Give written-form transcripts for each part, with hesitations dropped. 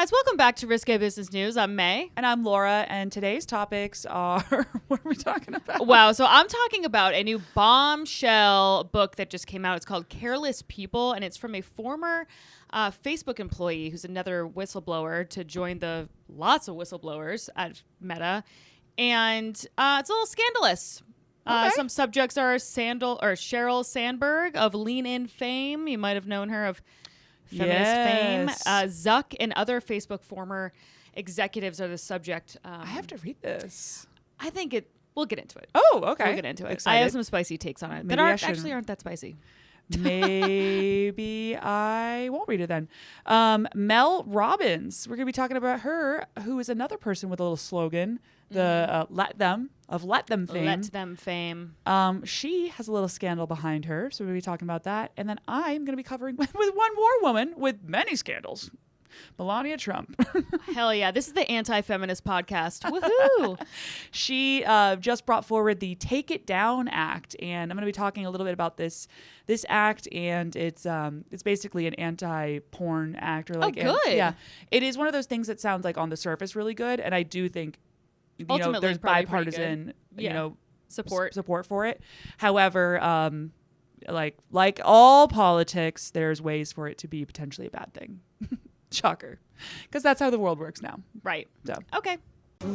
Guys, welcome back to Risque Business News. I'm May. And I'm Laura, and today's topics are, what are we talking about? Wow, so I'm talking about a new bombshell book that just came out. It's called Careless People, and it's from a former Facebook employee who's another whistleblower to join the lots of whistleblowers at Meta. And it's a little scandalous. Okay. Some subjects are Sheryl Sandberg of Lean In fame. You might have known her of feminist fame. Zuck and other Facebook former executives are the subject. I have to read this. I think we'll get into it. Oh, okay. We'll get into it. Excited. I have some spicy takes on it that aren't that spicy. Maybe I won't read it then. Mel Robbins. We're going to be talking about her, who is another person with a little slogan, the Let Them fame. Let them fame. She has a little scandal behind her, so we're going to be talking about that. And then I'm going to be covering with one more woman with many scandals. Melania Trump. Hell yeah. This is the anti-feminist podcast. Woohoo. She just brought forward the Take It Down Act, and I'm going to be talking a little bit about this act, and it's basically an anti-porn act. Or like, good. Yeah. It is one of those things that sounds like on the surface really good, and I do think Ultimately, there's probably bipartisan support for it. However, like all politics, there's ways for it to be potentially a bad thing. Shocker. Because that's how the world works now. Right. So. Okay.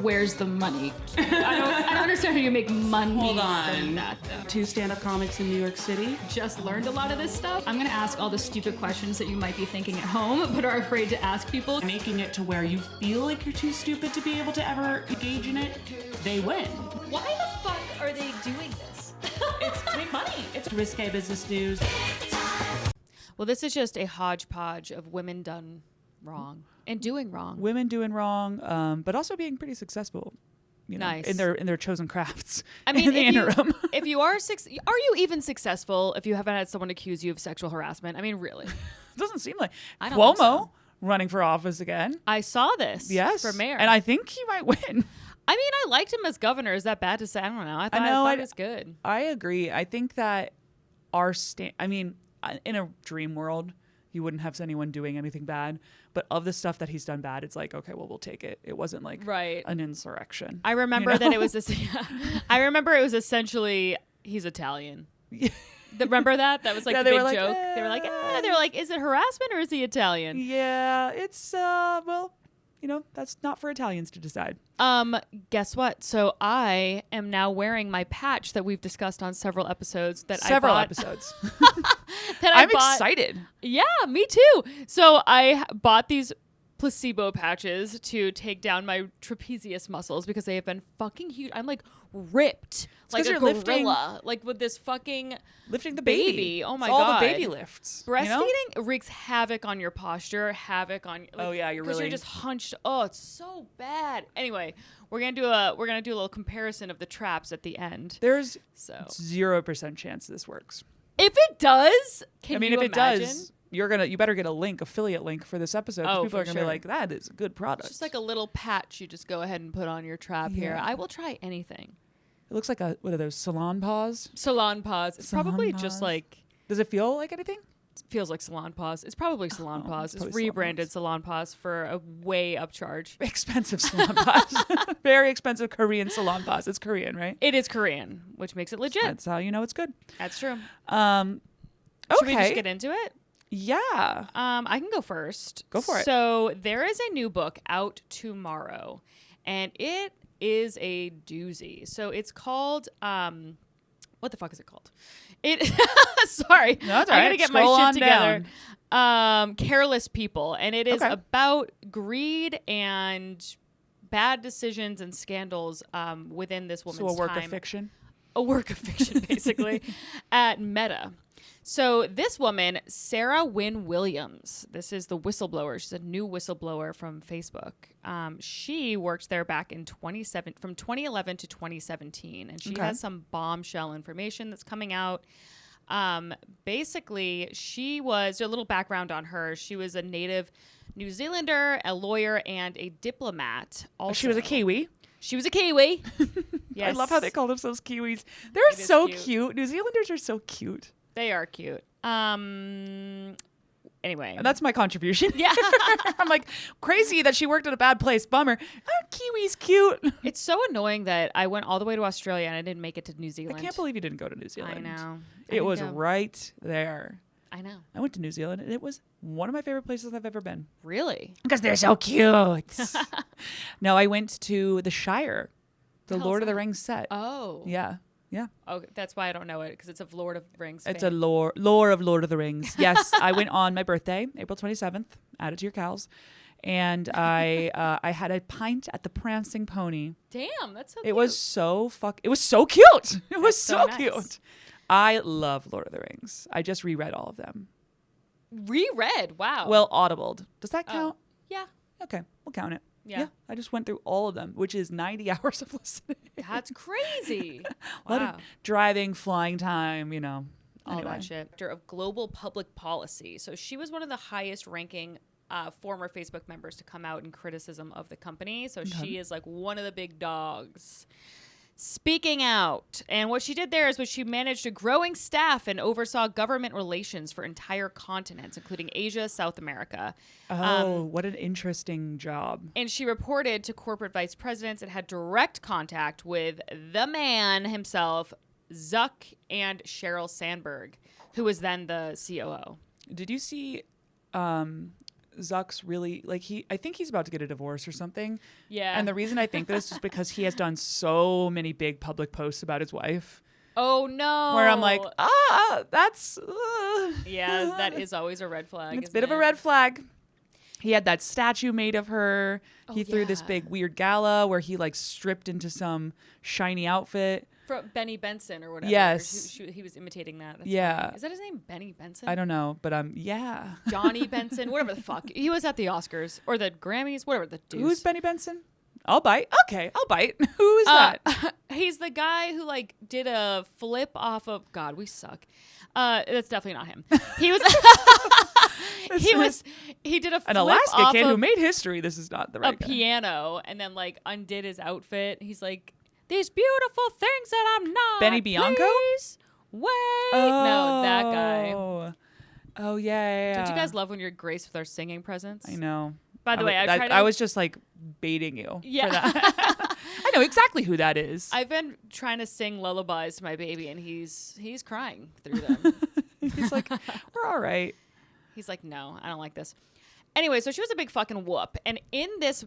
Where's the money? I don't understand how you make money. Hold on. from that, though. 2 stand-up comics in New York City. Just learned a lot of this stuff. I'm going to ask all the stupid questions that you might be thinking at home, but are afraid to ask people. Making it to where you feel like you're too stupid to be able to ever engage in it, they win. Why the fuck are they doing this? It's to make money. It's risque business news. Well, this is just a hodgepodge of women done wrong and doing wrong. Women doing wrong, but also being pretty successful, Nice. in their chosen crafts. I mean, in the interim. If you are you even successful if you haven't had someone accuse you of sexual harassment? I mean, really? It doesn't seem like I don't think Cuomo so. running for office again. I saw this. Yes, for mayor, and I think he might win. I mean, I liked him as governor. Is that bad to say? I don't know. I thought it was good. I agree. I think that in a dream world, he wouldn't have anyone doing anything bad. But of the stuff that he's done bad, it's like, okay, well, we'll take it. It wasn't like an insurrection. I remember that it was I remember it was essentially he's Italian. Remember that? That was like the big joke. They were like, is it harassment or is he Italian? Yeah, it's that's not for Italians to decide. Guess what? So I am now wearing my patch that we've discussed on several episodes episodes. I'm excited. Yeah, me too. So I bought these placebo patches to take down my trapezius muscles because they have been fucking huge. I'm like ripped like a gorilla, like with this fucking lifting the baby. Oh my God. God. All the baby lifts. Breastfeeding wreaks havoc on your posture, havoc on you're just hunched. Oh, it's so bad. Anyway, we're gonna do a little comparison of the traps at the end. There's 0% chance this works. If it does, if it does, you better get a affiliate link for this episode. Because people are gonna be like, that is a good product. It's just like a little patch you just go ahead and put on your trap here. I will try anything. It looks like what are those, salon paws? Salon paws. It's probably just like. Does it feel like anything? It feels like salon paws. It's probably salon paws. It's rebranded salon paws for a way upcharge. Expensive salon paws. Very expensive Korean salon paws. It's Korean, right? It is Korean, which makes it legit. That's how you know it's good. That's true. Okay. Should we just get into it? Yeah. I can go first. Go for it. So there is a new book out tomorrow, and it is a doozy. So it's called what the fuck is it called? Sorry. No, that's all I right. gotta get Scroll my on shit together. Careless People, and it is about greed and bad decisions and scandals within this woman's time. So a work of fiction? A work of fiction, basically, at Meta. So this woman, Sarah Wynn-Williams, this is the whistleblower. She's a new whistleblower from Facebook. She worked there back in from 2011 to 2017, and she has some bombshell information that's coming out. Basically, a little background on her. She was a native New Zealander, a lawyer, and a diplomat. Also, she was a Kiwi. She was a Kiwi. Yes. I love how they call themselves Kiwis. They're so cute. New Zealanders are so cute. They are cute. And Anyway. And that's my contribution. Yeah. I'm like, crazy that she worked at a bad place. Bummer. Aren't kiwis cute? It's so annoying that I went all the way to Australia and I didn't make it to New I Zealand. can't believe you didn't go to New Zealand. I know. It was right there. I know. I went to New Zealand and it was one of my favorite places I've ever been. Really? Because they're so cute. No, I went to the Shire, the Lord of the Rings set. Oh. Yeah. Yeah. Oh, that's why I don't know it, because it's a Lord of the Rings fan. It's a lore of Lord of the Rings. Yes, I went on my birthday, April 27th. Add it to your cows. And I had a pint at the Prancing Pony. Damn, that's so cute. It was so It was so cute. It was so nice. cute. I love Lord of the Rings. I just reread all of them. Reread? Wow. Well, audibled. Does that count? Yeah. Okay, we'll count it. Yeah. I just went through all of them, which is 90 hours of listening. That's crazy. A lot of driving, flying time, All that shit. Director of Global Public Policy. So she was one of the highest ranking former Facebook members to come out in criticism of the company. So she is like one of the big dogs speaking out. And what she did there is she managed a growing staff and oversaw government relations for entire continents, including Asia, South America. Oh, what an interesting job. And she reported to corporate vice presidents and had direct contact with the man himself, Zuck, and Sheryl Sandberg, who was then the COO. Did you see Zuck's really, I think he's about to get a divorce or something. Yeah. And the reason I think this is because he has done so many big public posts about his wife. Oh, no. Where I'm like, that's... yeah, that is always a red flag. It's a bit of a red flag. He had that statue made of her. He threw this yeah. big weird gala where he stripped into some shiny outfit. From Benny Benson or whatever. Yes. He was imitating that. That's Yeah. funny. Is that his name? Benny Benson? I don't know, but yeah. Johnny Benson, whatever the fuck. He was at the Oscars or the Grammys, whatever the deuce. Who's Benny Benson? I'll bite. Okay, I'll bite. Who is that? He's the guy who did a flip off of God, we suck. That's definitely not him. He was he did a flip an Alaska off kid of who made history. This is not the right a guy. piano and then undid his outfit. He's like, these beautiful things that I'm not. Benny Bianco? Please wait. No, that guy. Oh yeah. Don't you guys love when you're graced with our singing presence? I know. By the way, I was just baiting you. Yeah. For that. I know exactly who that is. I've been trying to sing lullabies to my baby, and he's crying through them. He's like, we're all right. He's like, no, I don't like this. Anyway, so she was a big fucking whoop. And in this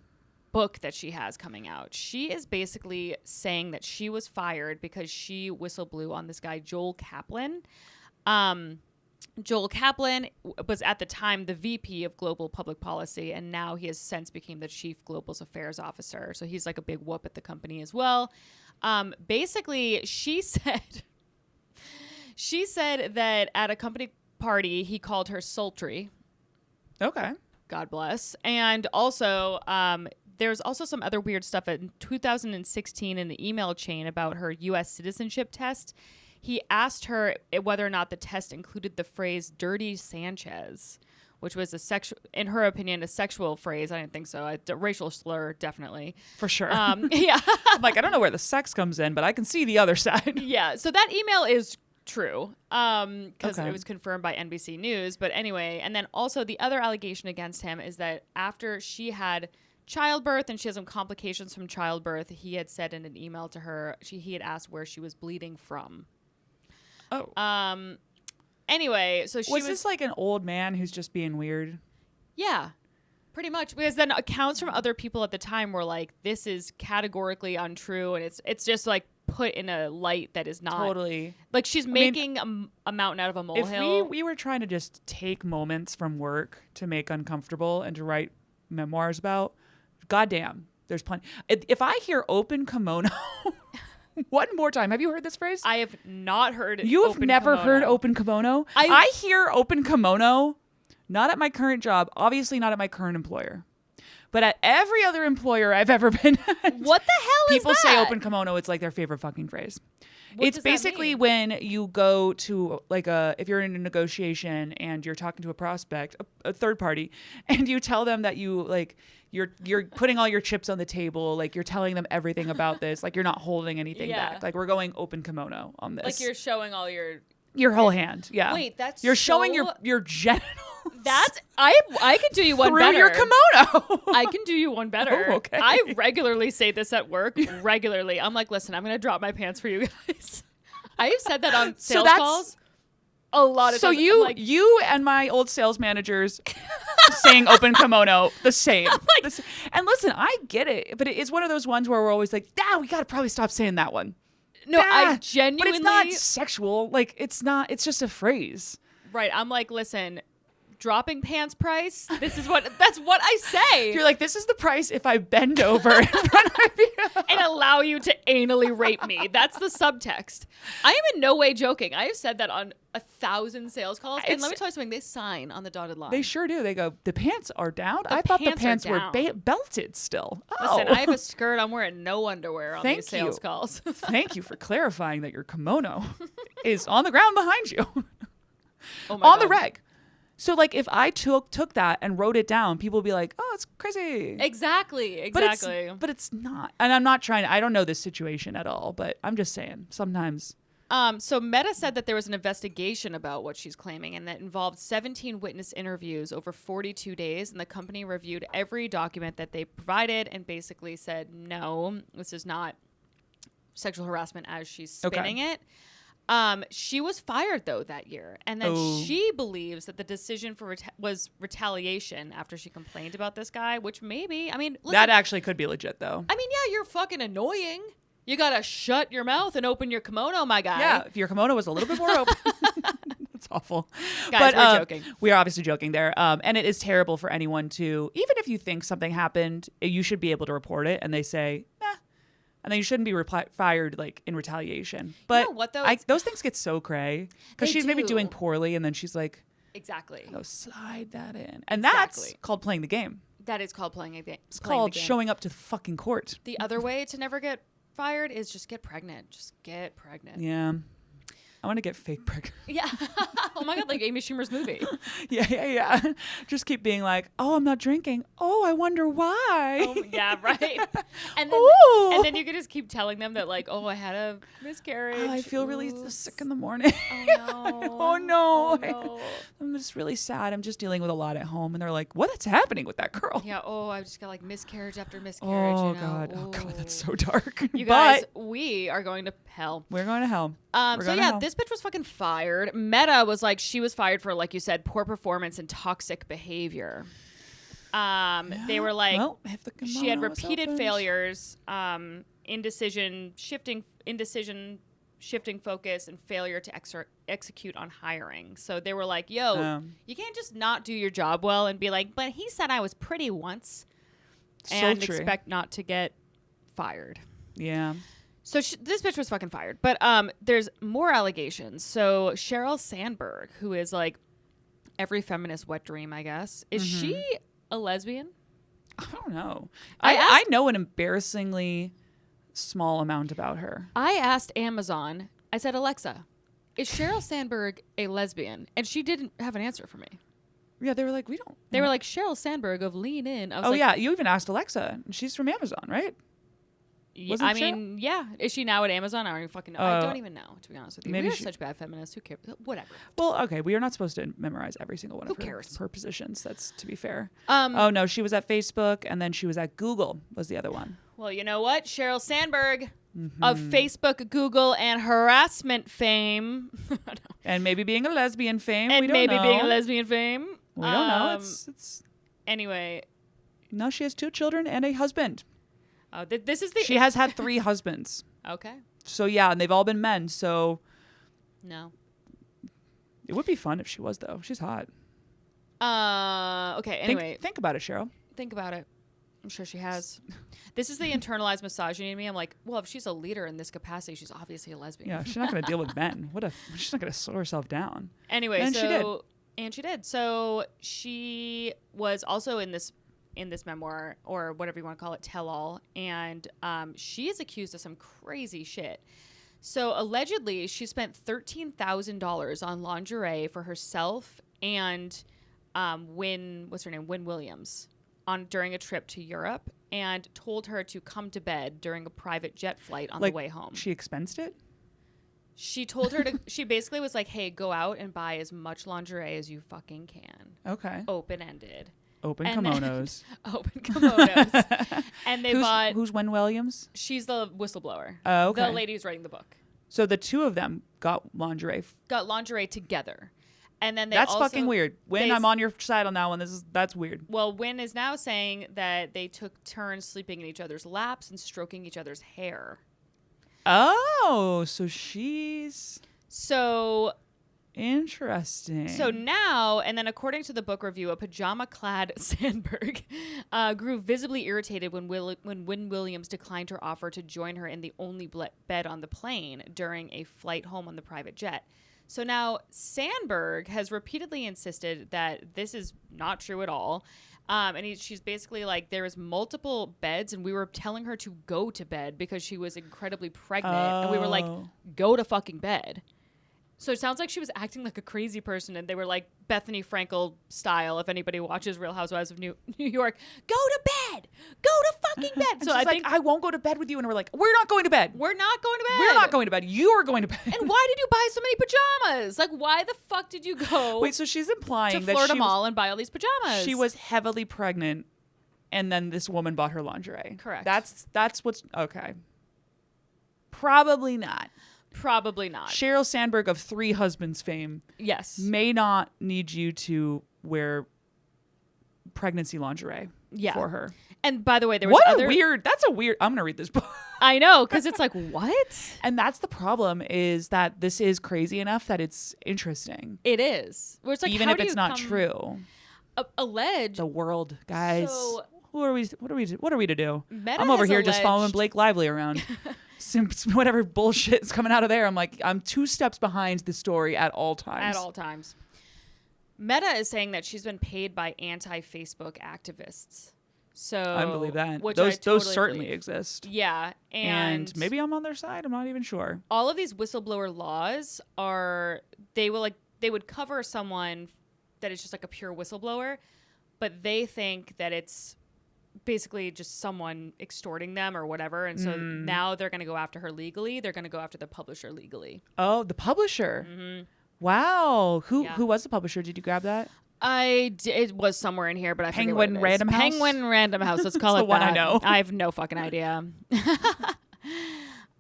book that she has coming out, she is basically saying that she was fired because she whistleblew on this guy, Joel Kaplan. Joel Kaplan was at the time the VP of Global Public Policy, and now he has since became the Chief Global Affairs Officer. So he's like a big whoop at the company as well. Basically, she said that at a company party, he called her sultry. Okay. God bless. And also, there's also some other weird stuff in 2016 in the email chain about her U.S. citizenship test. He asked her whether or not the test included the phrase "dirty Sanchez," which was in her opinion, a sexual phrase. I didn't think so. A racial slur, definitely. For sure. Yeah. I'm like, I don't know where the sex comes in, but I can see the other side. Yeah. So that email is true because it was confirmed by NBC News. But anyway, and then also the other allegation against him is that after she had childbirth and she had some complications from childbirth, he had said in an email to her, he had asked where she was bleeding from. Oh. Anyway, so she was this like an old man who's just being weird? Yeah, pretty much. Because then accounts from other people at the time were like, this is categorically untrue. And it's just put in a light that is not. Totally. She's making a mountain out of a molehill. If we were trying to just take moments from work to make uncomfortable and to write memoirs about, goddamn, there's plenty. If I hear open kimono... One more time. Have you heard this phrase? I have not heard You have never heard open kimono? I hear open kimono, not at my current job, obviously not at my current employer, but at every other employer I've ever been at. What the hell is that? People say open kimono. It's like their favorite fucking phrase. It's basically when you go to if you're in a negotiation and you're talking to a prospect, a third party, and you tell them that you're putting all your chips on the table, you're telling them everything about this, you're not holding anything back. We're going open kimono on this. You're showing all your whole hand. Yeah. Wait, that's you're showing your genitals. I can do you one through better. your kimono. I can do you one better. Oh, okay. I regularly say this at work. Regularly. I'm like, listen, I'm going to drop my pants for you guys. I have said that on sales calls a lot of so times. So you and my old sales managers saying open kimono the same. And listen, I get it, but it is one of those ones where we're always like, we got to probably stop saying that one. No, I genuinely. But it's not sexual. Like, it's not. It's just a phrase. Right. I'm like, listen, dropping pants price. That's what I say. You're like, this is the price if I bend over in front of you and allow you to anally rape me. That's the subtext. I am in no way joking. I have said that on 1,000 sales calls. And let me tell you something. They sign on the dotted line. They sure do. They go, the pants are down? I thought the pants were belted still. Listen, I have a skirt. I'm wearing no underwear on these sales calls. Thank you for clarifying that your kimono is on the ground behind you. Oh my God. The reg. So, like, if I took that and wrote it down, people would be like, oh, it's crazy. Exactly. But it's not. And I'm not trying to, I don't know this situation at all, but I'm just saying sometimes. So Meta said that there was an investigation about what she's claiming, and that involved 17 witness interviews over 42 days. And the company reviewed every document that they provided and basically said, no, this is not sexual harassment as she's spinning it. She was fired, though, that year. And then she believes that the decision was retaliation after she complained about this guy, which maybe, listen, that actually could be legit, though. Yeah, you're fucking annoying. You got to shut your mouth and open your kimono, my guy. Yeah, if your kimono was a little bit more open. That's awful. Guys, we're joking. We are obviously joking there. And it is terrible for anyone to, even if you think something happened, you should be able to report it. And they say, and then you shouldn't be fired like in retaliation. But you know what, though? Those things get so cray because she's maybe doing poorly, and then she's like, exactly. Slide that in, and that's called playing the game. That is called playing a game. It's called showing up to the fucking court. The other way to never get fired is just get pregnant. Just get pregnant. Yeah. I want to get fake pregnant. Yeah. Oh my God, like Amy Schumer's movie. Yeah. Just keep being like, oh, I'm not drinking. Oh, I wonder why. Oh, yeah, right. And then you can just keep telling them that, like, oh, I had a miscarriage. Oh, I feel really sick in the morning. Oh no. I'm just really sad. I'm just dealing with a lot at home. And they're like, what's happening with that girl? Yeah. Oh, I just got like miscarriage after miscarriage. Oh, God. Oh, God. That's so dark. You guys, we are going to hell. We're going to hell. This bitch was fucking fired. Meta was like, she was fired for, like you said, poor performance and toxic behavior. They were like, she had repeated failures, indecision shifting focus, and failure to execute on hiring. So they were like, yo, you can't just not do your job well and be like, but he said I was pretty once, and expect not to get fired. Yeah. So this bitch was fucking fired. But there's more allegations. So Sheryl Sandberg, who is like every feminist wet dream, I guess, is she a lesbian? I don't know. I know an embarrassingly small amount about her. I asked Amazon, I said, Alexa, is Sheryl Sandberg a lesbian? And she didn't have an answer for me. Yeah, they were like, we don't. They were like, Sheryl Sandberg of Lean In. I was yeah, you even asked Alexa. She's from Amazon, right? Yeah. Is she now at Amazon? I don't even fucking know. I don't even know, to be honest with you. We're such bad feminists. Who cares? Whatever. Well, okay. We are not supposed to memorize every single one of her positions. That's to be fair. Oh, no. She was at Facebook, and then she was at Google was the other one. Well, you know what? Sheryl Sandberg of Facebook, Google, and harassment fame. And maybe being a lesbian fame. And maybe being a lesbian fame. We don't know. It's Anyway. No, she has 2 children and a husband. Oh, this is She has had 3 husbands. Okay. So yeah, and they've all been men. So no, it would be fun if she was, though. She's hot. Okay. Anyway, think about it, Sheryl. Think about it. I'm sure she has. This is the internalized misogyny in me. I'm like, well, if she's a leader in this capacity, she's obviously a lesbian. Yeah, she's not going to deal with men. She's not going to slow herself down. Anyway, and she did. So she was also in this memoir, or whatever you want to call it, tell-all, and she is accused of some crazy shit. So allegedly, she spent $13,000 on lingerie for herself and Wynn-Williams during a trip to Europe, and told her to come to bed during a private jet flight on the way home. She expensed it? She told her to, she basically was like, hey, go out and buy as much lingerie as you fucking can. Okay. Open-ended. Open kimonos. Open kimonos. And they bought. Who's Wynn-Williams? She's the whistleblower. Oh, okay. The lady who's writing the book. So the two of them got lingerie. Got lingerie together. And then they That's also, fucking weird. Wynn, I'm on your side on that one. That's weird. Well, Wynn is now saying that they took turns sleeping in each other's laps and stroking each other's hair. Oh, so she's interesting. So now, and then according to the book review, a pajama-clad Sandberg grew visibly irritated when Wynn-Williams declined her offer to join her in the only bed on the plane during a flight home on the private jet. So now Sandberg has repeatedly insisted that this is not true at all. And she's basically like, there was multiple beds and we were telling her to go to bed because she was incredibly pregnant. And we were like, go to fucking bed. So it sounds like she was acting like a crazy person, and they were like Bethany Frankel style. If anybody watches Real Housewives of New York, go to bed, go to fucking bed. So I think I won't go to bed with you, and we're like, we're not going to bed. We're not going to bed. We're not going to bed. You are going to bed. And why did you buy so many pajamas? Like, why the fuck did you go? Wait, so she's implying to that Florida Mall and buy all these pajamas? She was heavily pregnant, and then this woman bought her lingerie. Correct. That's what's okay. Probably not. Probably not. Sheryl Sandberg of 3 Husbands fame, yes, may not need you to wear pregnancy lingerie for her. And by the way, there was that's a weird. I'm gonna read this book. I know, because it's like, what? And that's the problem, is that this is crazy enough that it's interesting. It is. Where it's like, even if it's not true. Allege the world, guys. So, what are we to do? Meta I'm over here just alleged- following Blake Lively around. Whatever bullshit is coming out of there, I'm like, I'm 2 steps behind the story at all times. At all times. Meta is saying that she's been paid by anti-Facebook activists. So I believe that. Those those certainly exist. Yeah, and maybe I'm on their side. I'm not even sure. All of these whistleblower laws they would cover someone that is just like a pure whistleblower, but they think that it's basically just someone extorting them or whatever, and so now they're going to go after her legally. They're going to go after the publisher legally. Oh, the publisher. Mm-hmm. Wow. Who was the publisher? Did you grab that? It was somewhere in here, but I forget what it is. Random House? Penguin Random House. Let's call it the one that. I know. I have no fucking idea. There's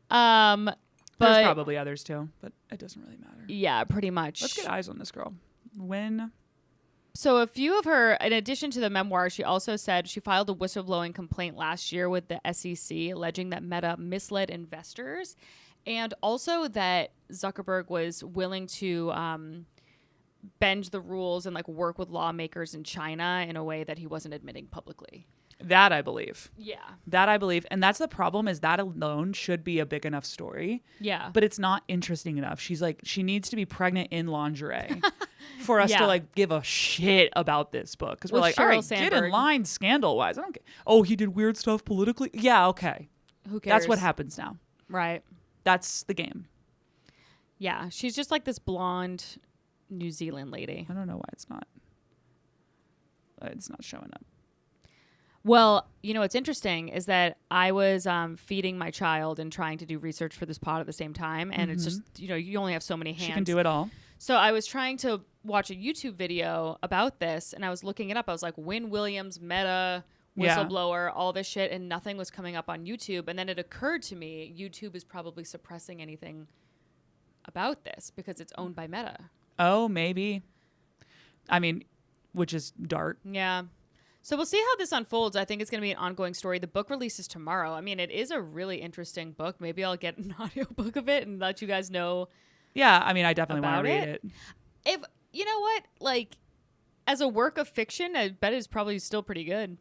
but probably others too, but it doesn't really matter. Yeah, pretty much. Let's get eyes on this girl. When? So a few of her, in addition to the memoir, she also said she filed a whistleblowing complaint last year with the SEC alleging that Meta misled investors, and also that Zuckerberg was willing to bend the rules and like work with lawmakers in China in a way that he wasn't admitting publicly. That I believe. Yeah. That I believe. And that's the problem, is that alone should be a big enough story. Yeah. But it's not interesting enough. She's like, she needs to be pregnant in lingerie for us to like give a shit about this book. Because we're like, Sheryl all right, Sandberg. get in line scandal wise. I don't care. Oh, he did weird stuff politically. Yeah, okay. Who cares? That's what happens now. Right. That's the game. Yeah. She's just like this blonde New Zealand lady. I don't know why it's not showing up. Well, you know what's interesting is that I was feeding my child and trying to do research for this pod at the same time, and it's just, you only have so many hands. She can do it all. So I was trying to watch a YouTube video about this, and I was looking it up. I was like, Wynn-Williams, Meta, whistleblower, all this shit, and nothing was coming up on YouTube. And then it occurred to me, YouTube is probably suppressing anything about this because it's owned by Meta. Oh, maybe. I mean, which is dart. Yeah. So we'll see how this unfolds. I think it's going to be an ongoing story. The book releases tomorrow. I mean, it is a really interesting book. Maybe I'll get an audiobook of it and let you guys know. Yeah, I mean, I definitely want to read it. If you know what, like, as a work of fiction, I bet it's probably still pretty good.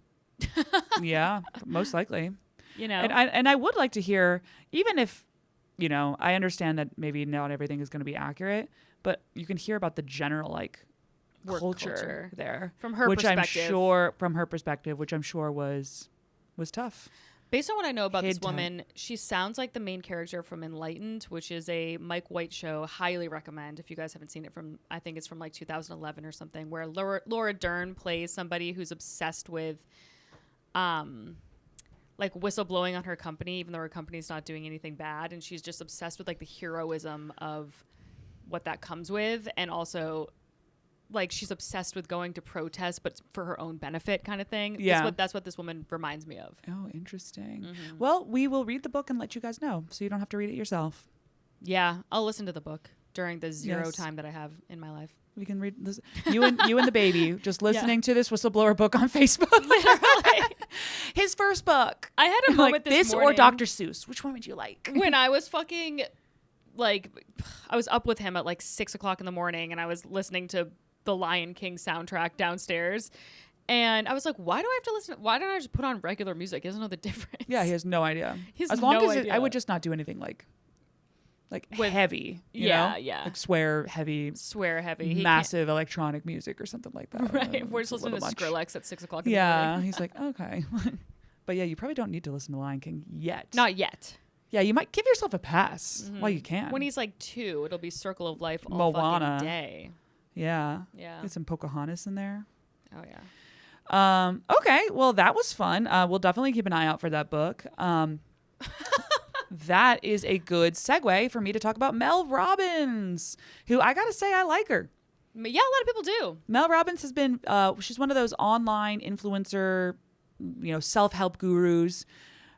Yeah, most likely. You know, and I would like to hear, even if, I understand that maybe not everything is going to be accurate, but you can hear about the general like culture there from her perspective, which I'm sure was tough. Based on what I know about this woman, she sounds like the main character from Enlightened, which is a Mike White show. Highly recommend if you guys haven't seen it. I think it's from like 2011 or something, where Laura Dern plays somebody who's obsessed with like whistleblowing on her company, even though her company's not doing anything bad. And she's just obsessed with like the heroism of what that comes with. And also like she's obsessed with going to protest, but for her own benefit kind of thing. Yeah. That's what this woman reminds me of. Oh, interesting. Well, we will read the book and let you guys know, so you don't have to read it yourself. Yeah. I'll listen to the book during the zero time that I have in my life. We can read this. You and the baby just listening to this whistleblower book on Facebook. Literally. His first book. I had a moment this morning, or Dr. Seuss. Which one would you like? When I was fucking like, I was up with him at like 6 o'clock in the morning, and I was listening to the Lion King soundtrack downstairs. And I was like, why do I have to listen? Why don't I just put on regular music? He doesn't know the difference. Yeah, he has no idea. As long as I would just not do anything like with heavy, you know? like swear heavy, massive electronic music or something like that. Right, we're just listening to Skrillex at 6 o'clock in the morning. Yeah, he's like, okay. But yeah, you probably don't need to listen to Lion King yet. Not yet. Yeah, you might give yourself a pass while you can. When he's like 2, it'll be Circle of Life all Moana. fucking day. Yeah. Yeah. Get some Pocahontas in there. Oh yeah. Okay, well that was fun. We'll definitely keep an eye out for that book. That is a good segue for me to talk about Mel Robbins, who I gotta say I like her. Yeah, a lot of people do. Mel Robbins has been, she's one of those online influencer, self-help gurus.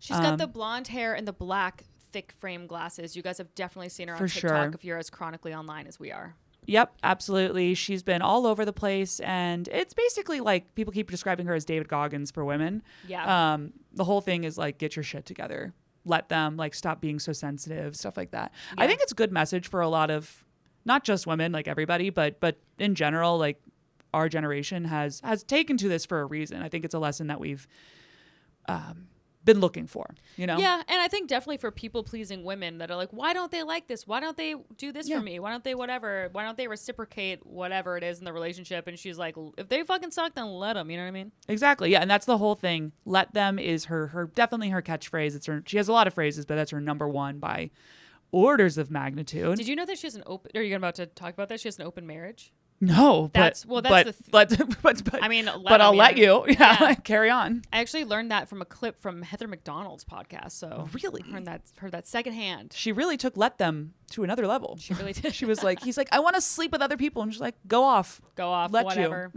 She's got the blonde hair and the black thick frame glasses. You guys have definitely seen her on TikTok if you're as chronically online as we are. Yep, absolutely. She's been all over the place, and it's basically like people keep describing her as David Goggins for women. Yeah. The whole thing is like, get your shit together. Let them like stop being so sensitive, stuff like that. Yeah. I think it's a good message for a lot of, not just women, like everybody, but in general, like our generation has taken to this for a reason. I think it's a lesson that we've been looking for, Yeah, and I think definitely for people-pleasing women that are like, why don't they like this? Why don't they do this for me? Why don't they whatever? Why don't they reciprocate whatever it is in the relationship? And she's like, if they fucking suck, then let them. You know what I mean? Exactly. Yeah, and that's the whole thing. Let them is her definitely her catchphrase. She has a lot of phrases, but that's her number one by orders of magnitude. Did you know that she has an open? Are you about to talk about that? She has an open marriage. No, but I mean, I'll let you. Yeah, carry on. I actually learned that from a clip from Heather McDonald's podcast. So really heard that secondhand. She really took let them to another level. She really did. She was like, he's like, I want to sleep with other people, and she's like, go off, let whatever.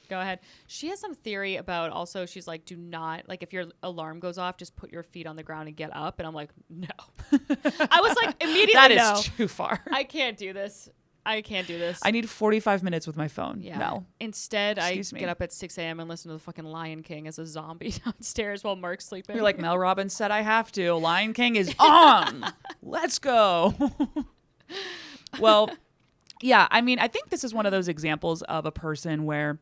Go ahead. She has some theory about also, she's like, do not, like if your alarm goes off, just put your feet on the ground and get up. And I'm like, no. I was like, immediately, that is too far. I can't do this. I need 45 minutes with my phone. Yeah. No. Instead, get up at 6 a.m. and listen to the fucking Lion King as a zombie downstairs while Mark's sleeping. You're like, Mel Robbins said I have to. Lion King is on. Let's go. Well, yeah, I mean, I think this is one of those examples of a person where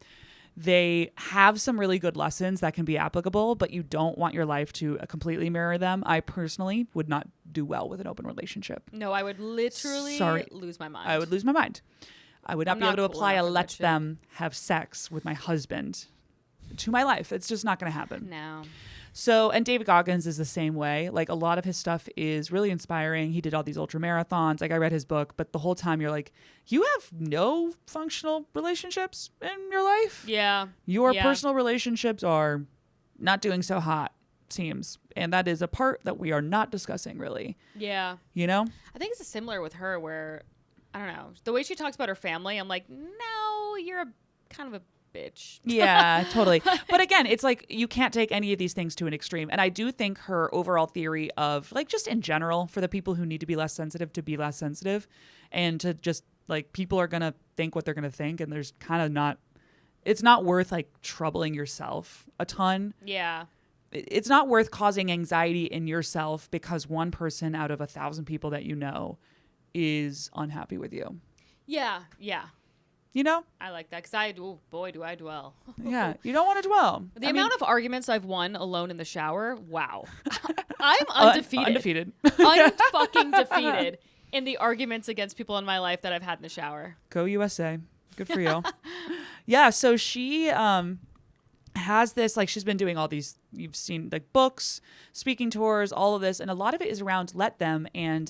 they have some really good lessons that can be applicable, but you don't want your life to completely mirror them. I personally would not do well with an open relationship. No, I would literally lose my mind. I would lose my mind. I would not be able to apply a let them have sex with my husband to my life. It's just not going to happen. No. So, and David Goggins is the same way. Like, a lot of his stuff is really inspiring. He did all these ultra marathons. Like, I read his book, but the whole time you're like, you have no functional relationships in your life. Yeah. Your personal relationships are not doing so hot, seems. And that is a part that we are not discussing, really. Yeah. You know? I think it's similar with her where, I don't know, the way she talks about her family, I'm like, no, you're a kind of a bitch. Yeah, totally. But again, it's like you can't take any of these things to an extreme. And I do think her overall theory of, like, just in general, for the people who need to be less sensitive to be less sensitive, and to just, like, people are going to think what they're going to think, and there's kind of not, it's not worth, like, troubling yourself a ton. Yeah. It's not worth causing anxiety in yourself because one person out of 1,000 people that you know is unhappy with you. Yeah, yeah. You know? I like that because boy, do I dwell. Yeah, you don't want to dwell. The amount of arguments I've won alone in the shower, wow. I'm undefeated. Undefeated. Unfucking defeated in the arguments against people in my life that I've had in the shower. Go USA. Good for you. Yeah, so she has this, like, she's been doing all these, you've seen, like, books, speaking tours, all of this, and a lot of it is around let them. And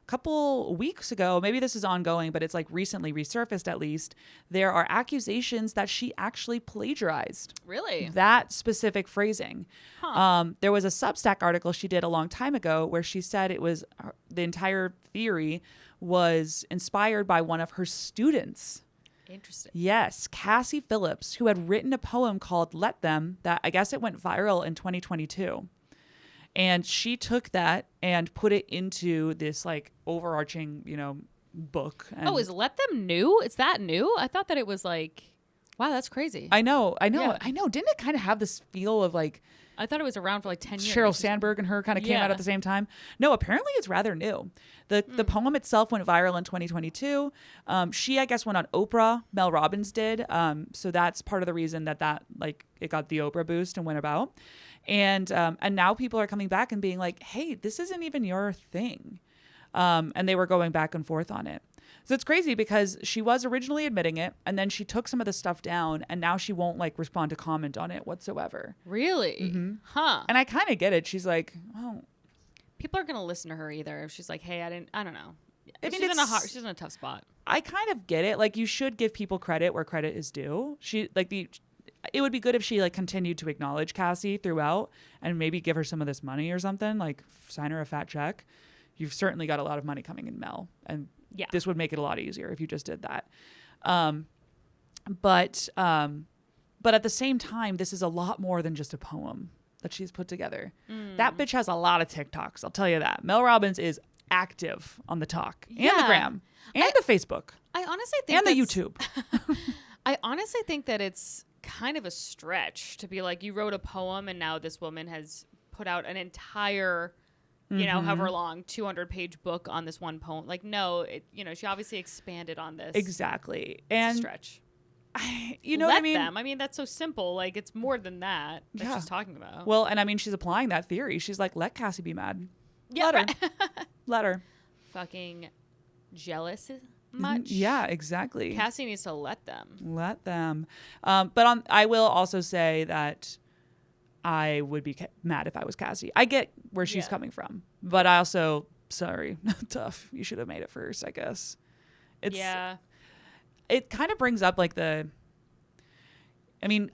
couple weeks ago, maybe this is ongoing, but it's like recently resurfaced at least, there are accusations that she actually plagiarized Really? that specific phrasing. Huh. There was a Substack article she did a long time ago where she said it was the entire theory was inspired by one of her students. Interesting. Yes, Cassie Phillips, who had written a poem called Let Them that I guess it went viral in 2022. And she took that and put it into this like overarching, book. And Oh, is Let Them new? It's that new? I thought that it was like, wow, that's crazy. I know. Yeah. Didn't it kind of have this feel of like I thought it was around for like 10 years. Sheryl Sandberg and her kind of came out Yeah. at the same time? No, apparently it's rather new. The poem itself went viral in 2022. She, I guess, went on Oprah. Mel Robbins did. So that's part of the reason that like it got the Oprah boost and went about. And now people are coming back and being like, hey, this isn't even your thing. And they were going back and forth on it. So it's crazy because she was originally admitting it and then she took some of the stuff down and now she won't like respond to comment on it whatsoever. Really? Huh. And I kind of get it. She's like, oh, People aren't going to listen to her either if she's like, hey, I don't know. I mean, She's in a tough spot. I kind of get it. Like you should give people credit where credit is due. It would be good if she like continued to acknowledge Cassie throughout and maybe give her some of this money or something, like sign her a fat check. You've certainly got a lot of money coming in, Mel, and this would make it a lot easier if you just did that. But at the same time, this is a lot more than just a poem that she's put together. That bitch has a lot of TikToks. I'll tell you that. Mel Robbins is active on the talk and the gram and the Facebook I honestly think and the YouTube. I honestly think that it's kind of a stretch to be like, you wrote a poem and now this woman has put out an entire, however long, 200-page book on this one poem. Like, no, she obviously expanded on this. Exactly. It's And a stretch. you know what I mean? Them. I mean, that's so simple. Like, it's more than that she's talking about. Well, and I mean, she's applying that theory. She's like, let Cassie be mad. Yeah, Let her. Let her. Fucking jealous much? Yeah, exactly. Cassie needs to let them. Let them. But I will also say that I would be mad if I was Cassie. I get where she's coming from, but I also, sorry, tough. You should have made it first, I guess. It kind of brings up like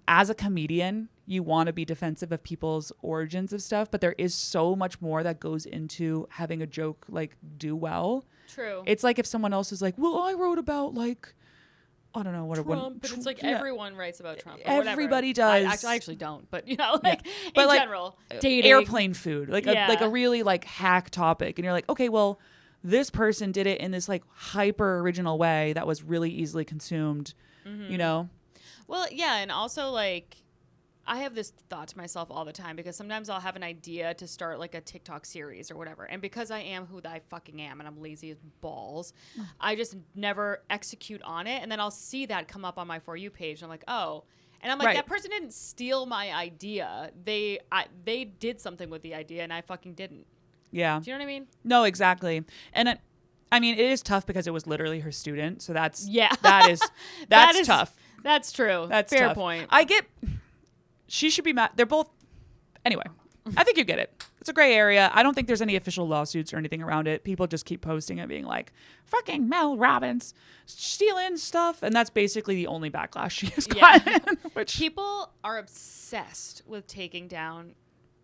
as a comedian, you want to be defensive of people's origins of stuff, but there is so much more that goes into having a joke like do well. True. It's like if someone else is like, well, I wrote about like, I don't know what Trump, but it's like everyone writes about Trump. Everybody does. I actually don't, but in general, dating, airplane food, like a really like hack topic, and you're like, okay, well, this person did it in this like hyper original way that was really easily consumed, Well, yeah, and also like I have this thought to myself all the time because sometimes I'll have an idea to start like a TikTok series or whatever. And because I am who I fucking am and I'm lazy as balls, I just never execute on it. And then I'll see that come up on my For You page. And I'm like, oh. And I'm like, that person didn't steal my idea. They did something with the idea and I fucking didn't. Yeah. Do you know what I mean? No, exactly. And it is tough because it was literally her student. So that's tough. That's true. That's fair tough. point. She should be mad. They're both. Anyway, I think you get it. It's a gray area. I don't think there's any official lawsuits or anything around it. People just keep posting and being like, fucking Mel Robbins stealing stuff. And that's basically the only backlash she has gotten. Which people are obsessed with taking down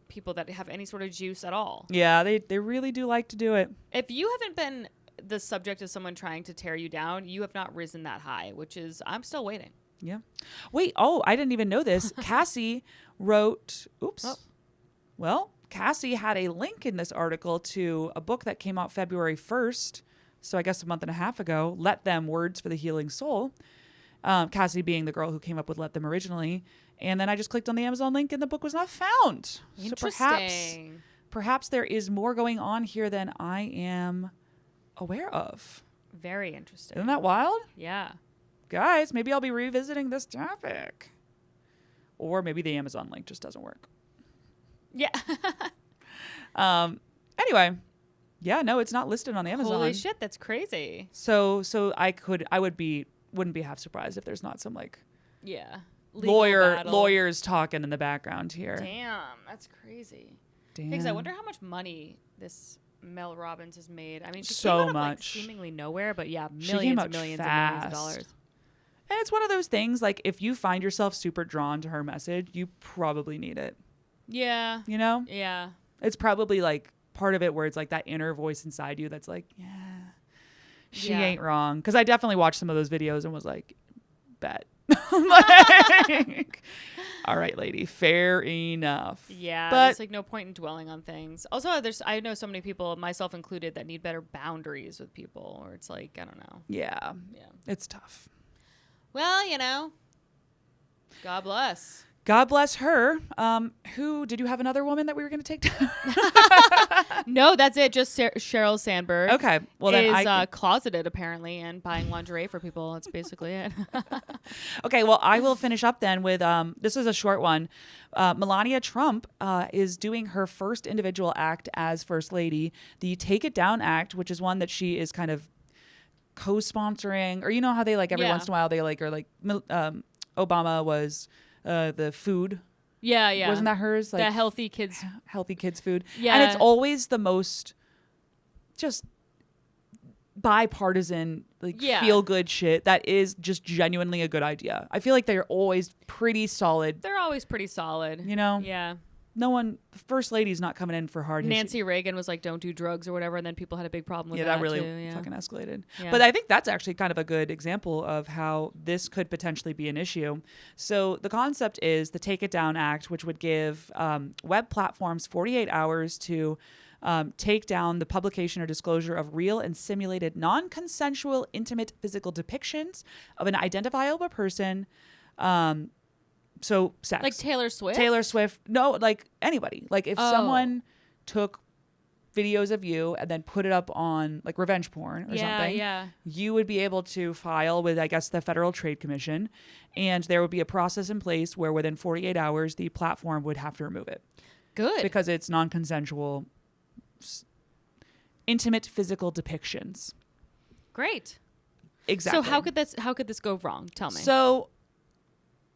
people that have any sort of juice at all. Yeah, they really do like to do it. If you haven't been the subject of someone trying to tear you down, you have not risen that high, which is, I'm still waiting. Yeah. Wait, I didn't even know this. Cassie wrote, Well, Cassie had a link in this article to a book that came out February 1st. So I guess a month and a half ago, Let Them, Words for the Healing Soul. Cassie being the girl who came up with Let Them originally. And then I just clicked on the Amazon link and the book was not found. Interesting. So perhaps there is more going on here than I am aware of. Very interesting. Isn't that wild? Yeah. Guys, maybe I'll be revisiting this topic. Or maybe the Amazon link just doesn't work. Yeah. Anyway, yeah, no, it's not listed on Amazon. Holy shit, that's crazy. So wouldn't be half surprised if there's not some like Legal lawyers talking in the background here. Damn, that's crazy. Damn. Because I wonder how much money this Mel Robbins has made. I mean, she So came out of, much. like, seemingly nowhere, but yeah, She millions came and out millions and fast. millions of dollars. And it's one of those things, like, if you find yourself super drawn to her message, you probably need it. Yeah. You know? Yeah. It's probably, like, part of it where it's, like, that inner voice inside you that's like, yeah, she Yeah. ain't wrong. Because I definitely watched some of those videos and was like, bet. Like, all right, lady, fair enough. Yeah, But there's like no point in dwelling on things. Also, I know so many people, myself included, that need better boundaries with people, or it's like, I don't know. yeah, Yeah. it's tough. Well, God bless. God bless her. Who did you have another woman that we were going to take down? No, that's it. Just Sheryl Sandberg. Okay, well then is closeted apparently and buying lingerie for people. That's basically it. Okay, well, I will finish up then with this is a short one. Melania Trump is doing her first individual act as First Lady, the Take It Down Act, which is one that she is kind of co-sponsoring, or you know how they like every Yeah. once in a while they like, or like Obama was the food. Yeah, yeah. Wasn't that hers? Like the healthy kids? healthy kids food. Yeah. And it's always the most just bipartisan, like Yeah. feel good shit that is just genuinely a good idea. I feel like they're always pretty solid. They're always pretty solid. You know? Yeah. No one, First Lady's not coming in for hard. Nancy Reagan was like, "Don't do drugs" or whatever, and then people had a big problem with Yeah, that. that really too, yeah. fucking escalated. Yeah. But I think that's actually kind of a good example of how this could potentially be an issue. So the concept is the Take It Down Act, which would give web platforms 48 hours to take down the publication or disclosure of real and simulated non-consensual intimate physical depictions of an identifiable person. So sex. Like Taylor Swift. Taylor Swift. No, like anybody. Like if Oh. someone took videos of you and then put it up on like revenge porn or something, Yeah. you would be able to file with, I guess, the Federal Trade Commission, and there would be a process in place where within 48 hours the platform would have to remove it Good. because it's non-consensual intimate physical depictions. Great. Exactly. So how could this go wrong? Tell me. So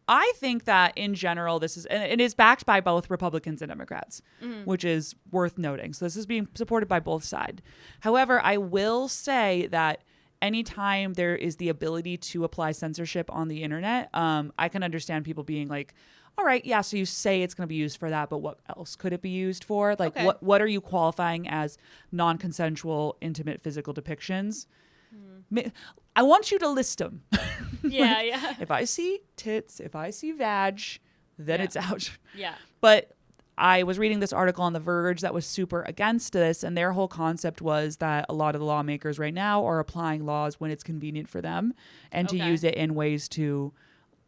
I think that in general, this is, and it is backed by both Republicans and Democrats, which is worth noting. So this is being supported by both sides. However, I will say that anytime there is the ability to apply censorship on the internet, I can understand people being like, all right, yeah, so you say it's going to be used for that, but what else could it be used for? Like, Okay. what are you qualifying as non-consensual intimate physical depictions? I want you to list them. yeah, yeah. If I see tits, if I see vag, then Yeah. it's out. Yeah. But I was reading this article on The Verge that was super against this, and their whole concept was that a lot of the lawmakers right now are applying laws when it's convenient for them and to Okay. use it in ways to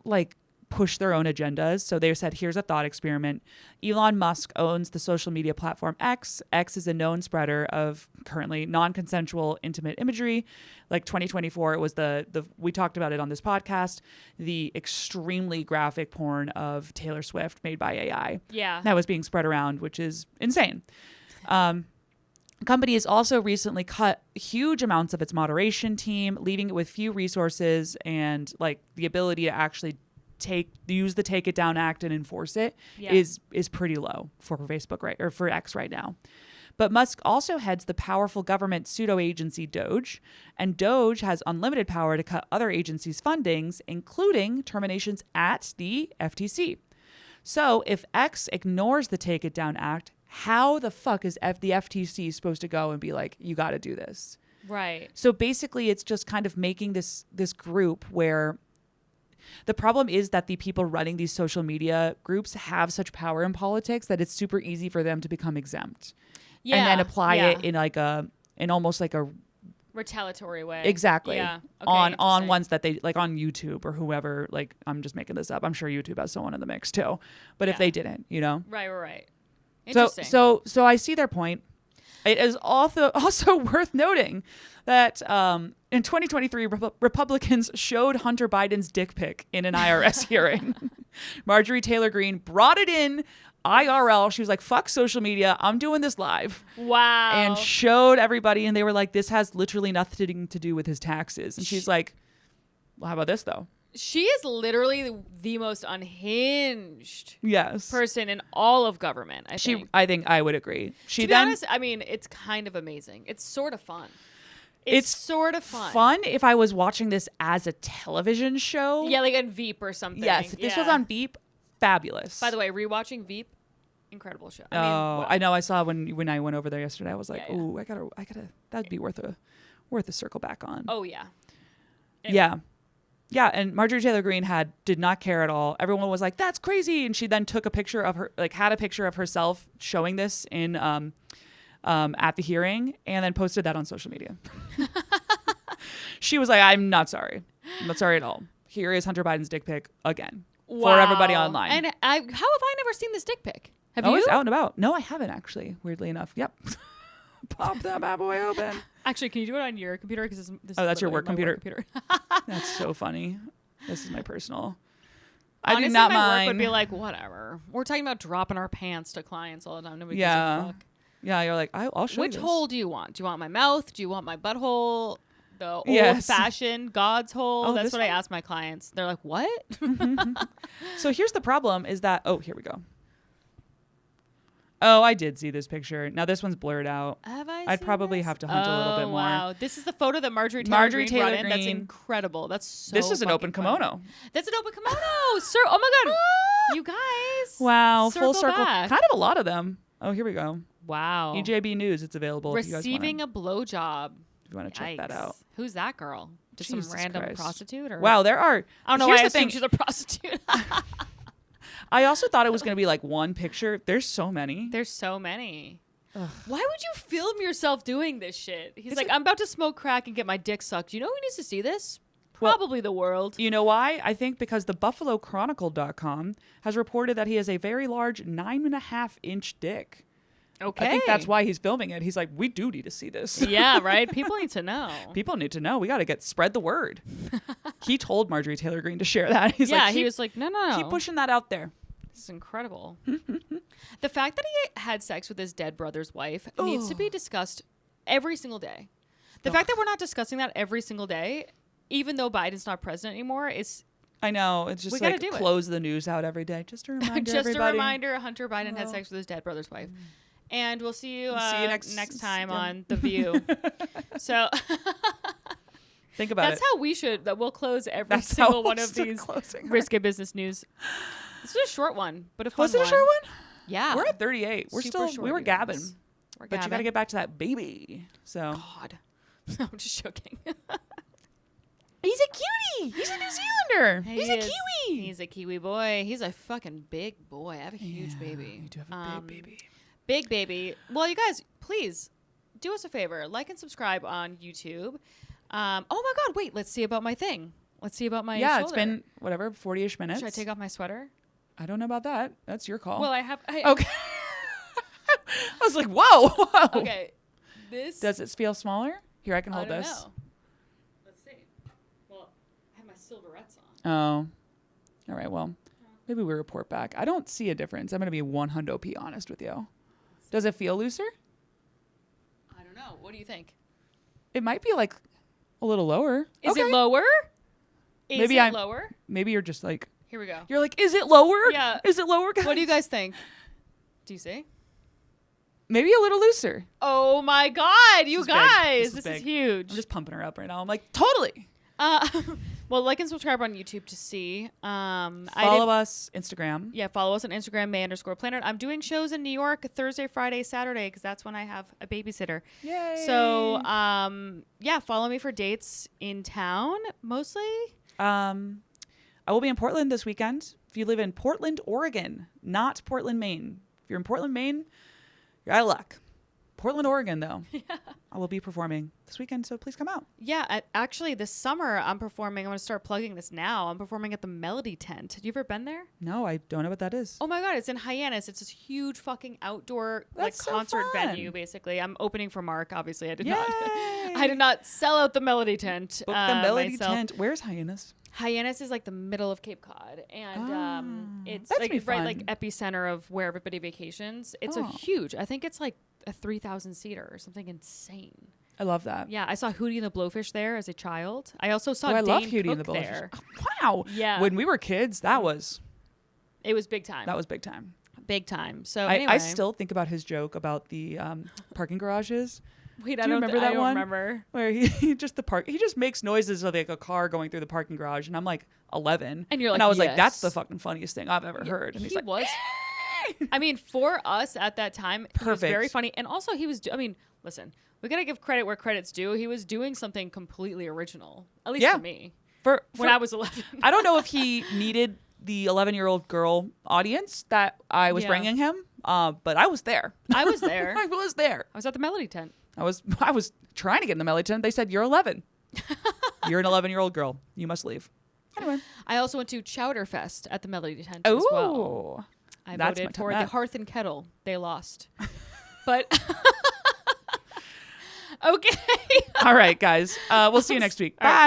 like push their own agendas. So they said, here's a thought experiment. Elon Musk owns the social media platform X. X is a known spreader of currently non-consensual intimate imagery. Like 2024, it was the we talked about it on this podcast, the extremely graphic porn of Taylor Swift made by AI. Yeah. That was being spread around, which is insane. The company has also recently cut huge amounts of its moderation team, leaving it with few resources and like the ability to actually use the Take It Down Act and enforce it Yeah. is pretty low for Facebook or for X right now. But Musk also heads the powerful government pseudo agency Doge, and Doge has unlimited power to cut other agencies' fundings, including terminations at the FTC. So if X ignores the Take It Down Act, how the fuck is the FTC supposed to go and be like, you got to do this? Right. So basically, it's just kind of making this group where the problem is that the people running these social media groups have such power in politics that it's super easy for them to become exempt. Yeah. And then apply yeah. it in almost like a retaliatory way. exactly Yeah. Okay, on interesting. ones that they like on YouTube or whoever. Like I'm just making this up. I'm sure YouTube has someone in the mix too. But if Yeah. they didn't, Right. So Interesting. so I see their point. It is also worth noting that in 2023, Republicans showed Hunter Biden's dick pic in an IRS hearing. Marjorie Taylor Greene brought it in IRL. She was like, fuck social media. I'm doing this live. Wow. And showed everybody. And they were like, this has literally nothing to do with his taxes. And she's like, well, how about this, though? She is literally the most unhinged Yes. person in all of government. I think I would agree. To be honest, I mean, it's kind of amazing. It's sort of fun. It's sort of fun. Fun if I was watching this as a television show. Yeah, like on Veep or something. Yes, if this was on Veep, fabulous. By the way, rewatching Veep, incredible show. I know. I saw when I went over there yesterday. I was like, "Ooh, I gotta. That'd be worth a circle back on." Oh yeah. Anyway. Yeah, and Marjorie Taylor Greene did not care at all. Everyone was like, "That's crazy," and she then took a picture of her, had a picture of herself showing this in at the hearing, and then posted that on social media. She was like, "I'm not sorry. I'm not sorry at all. Here is Hunter Biden's dick pic again for everybody online." And how have I never seen this dick pic? Have you? It's out and about. No, I haven't actually. Weirdly enough. Yep. Pop that bad boy open. Actually, can you do it on your computer? Because this that's your work computer. That's so funny. This is my personal. Honestly, I do not my mind. work would be like, whatever. We're talking about dropping our pants to clients all the time. Nobody gives a fuck. Yeah, you're like, I'll show you. Which hole do you want? Do you want my mouth? Do you want my butthole? The old-fashioned God's hole? That's what I ask my clients. They're like, what? So here's the problem is that, here we go. Oh, I did see this picture. Now this one's blurred out. I'd probably have to hunt a little bit more. Wow. This is the photo that Marjorie Taylor Greene brought in. That's incredible. That's so This is an open kimono. That's an open kimono. Sir, oh my God. You guys. Wow. Full circle. Back. Kind of a lot of them. Oh, here we go. Wow. EJB News. It's available. Receiving a blowjob. If you want to check that out. Who's that girl? Just Jesus some random prostitute? Or? Wow, there are. I don't know why I assume she's a prostitute. I also thought it was going to be like one picture. There's so many. Ugh. Why would you film yourself doing this shit? He's like, I'm about to smoke crack and get my dick sucked. You know who needs to see this? Probably the world. You know why? I think because the BuffaloChronicle.com has reported that he has a very large 9.5-inch dick. Okay. I think that's why he's filming it. He's like, we do need to see this. Yeah, right? People need to know. People need to know. We got to spread the word. He told Marjorie Taylor Greene to share that. He was like, no. Keep pushing that out there. This is incredible. The fact that he had sex with his dead brother's wife needs to be discussed every single day. The fact that we're not discussing that every single day, even though Biden's not president anymore, is... I know. It's just like close the news out every day. Just a reminder, Just a reminder, Hunter Biden had sex with his dead brother's wife. And we'll see you next time on The View. So think about That's how we should. That we'll close every single one of these risky business news. This was a short one, but a fun one. Was it a short one? Yeah. We're at 38. We're Super still. We were gabbing. But you got to get back to that baby. So. God. I'm just joking. He's a cutie. He's a New Zealander. He's a Kiwi. He's a Kiwi boy. He's a fucking big boy. I have a huge baby. You do have a big baby. Big baby. Well, you guys, please do us a favor. Like and subscribe on YouTube. Oh my God. Wait, let's see about my thing. Let's see about my shoulder. It's been, 40-ish minutes. Should I take off my sweater? I don't know about that. That's your call. Well, okay. I was like, whoa. Okay. Does it feel smaller? Here, I can hold this. Know. Let's see. Well, I have my silverettes on. Oh. All right. Well, maybe we report back. I don't see a difference. I'm going to be 100p honest with you. Does it feel looser? I don't know. What do you think? It might be like a little lower. Is it lower? Maybe lower? Maybe you're just like. Here we go. You're like, is it lower? Yeah. Is it lower, guys? What do you guys think? Do you see? Maybe a little looser. Oh my God, you guys. This is huge. I'm just pumping her up right now. I'm like, totally. Well, like and subscribe on YouTube to see. Follow us Instagram. Yeah, follow us on Instagram, May_Planet. I'm doing shows in New York Thursday, Friday, Saturday, because that's when I have a babysitter. Yay. So, follow me for dates in town, mostly. I will be in Portland this weekend. If you live in Portland, Oregon, not Portland, Maine. If you're in Portland, Maine, you're out of luck. Portland, Oregon, though. Yeah. I will be performing this weekend, so please come out. Yeah, actually, this summer I'm performing. I'm going to start plugging this now. I'm performing at the Melody Tent. Have you ever been there? No, I don't know what that is. Oh my God, it's in Hyannis. It's this huge fucking outdoor concert venue, basically. I'm opening for Mark, obviously. I did not sell out the Melody Tent. Book the Melody Tent. Where's Hyannis? Hyannis is like the middle of Cape Cod, and it's like right like epicenter of where everybody vacations. It's a huge. I think it's like a 3,000 seater or something insane. I love that. Yeah, I saw Hootie and the Blowfish there as a child. I also saw I Dane love Cook Hootie and the Blowfish. there. Wow. Yeah. When we were kids, that was big time. That was big time. Big time. So I anyway. still think about his joke about the parking garages. Wait, Do you remember that I don't one? remember. Where he just makes noises of like a car going through the parking garage, and I'm like 11, And you're like, and I was like, yes. that's the fucking funniest thing I've ever heard. And he's He like, was. I mean, for us at that time, he was Perfect. very funny. And also he was, listen, we got to give credit where credit's due. He was doing something completely original, at least Yeah. for me, for when I was 11. I don't know if he needed the 11-year-old girl audience that I was Yeah. bringing him, but I was there. I was there. I was there. I was at the Melody tent. I was trying to get in the Melody tent. They said, you're 11. You're an 11-year-old girl. You must leave. Anyway. I also went to Chowder Fest at the Melody tent as well. I That's voted my for time. the Hearth and Kettle. They lost. But okay. All right, guys. We'll see you next week. All right, bye.